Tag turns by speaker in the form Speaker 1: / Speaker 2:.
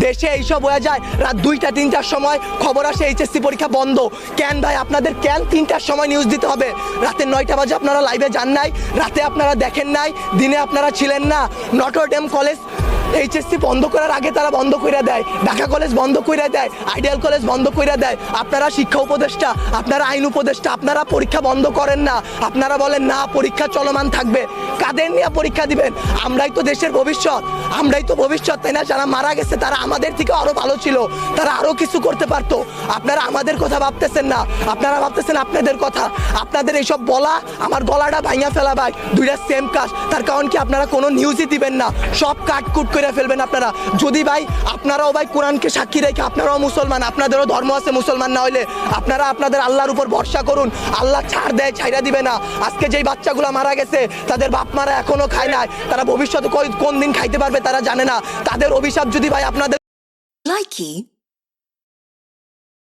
Speaker 1: দেশে এইসব হয়ে যায় রাত 2টা 3টার সময় খবর আসে এইচএসসি পরীক্ষা বন্ধ। কেন ভাই আপনাদের কেন 3টার সময় নিউজ দিতে হবে? রাতে 9টা বাজে আপনারা লাইভে যান নাই, রাতে আপনারা দেখেন নাই, দিনে আপনারা ছিলেন না। নটরডেম কলেজ এইচএসসি বন্ধ করার আগে তারা বন্ধ করে দেয়, ঢাকা কলেজ বন্ধ করে দেয়, আইডিয়াল কলেজ বন্ধ করে দেয়। আপনারা শিক্ষা উপদেষ্টা, আপনারা আইন উপদেষ্টা, আপনারা পরীক্ষা বন্ধ করেন না। আপনারা বলেন না পরীক্ষা চলমান থাকবে। কাদের নিয়ে পরীক্ষা দিবেন? আমরাই তো দেশের ভবিষ্যৎ, আমরাই তো ভবিষ্যৎ, তাই না? যারা মারা গেছে তারা আমাদের থেকে আরো ভালো ছিল, তারা আরো কিছু করতে পারতো। আপনারা আমাদের কথা ভাবতেছেন না, আপনারা ভাবতেছেন আপনাদের কথা। আপনাদের এইসব বলা আমার গলাটা ভাঙা ফেলা ভাই, দুইটা সেম কাজ। তার কারণ কি আপনারা কোনো নিউজই দিবেন না, সব কাটকুট করে ফেলবেন আপনারা। যদি ভাই আপনারাও ভাই কোরআনকে সাক্ষী রেখে আপনারাও মুসলমান, আপনাদেরও ধর্ম আছে, মুসলমান না হইলে আপনারা আপনাদের আল্লাহর উপর ভরসা করুন। আল্লাহ ছাড় দেয়, ছাইড়া দিবে না। আজকে যেই বাচ্চাগুলো মারা গেছে তাদের বাপ মারা এখনো খায় নাই, তারা ভবিষ্যতে কোন দিন খাইতে পারবে তারা জানে না। তাদের অভিশাপ যদি ভাই আপনাদের
Speaker 2: Likey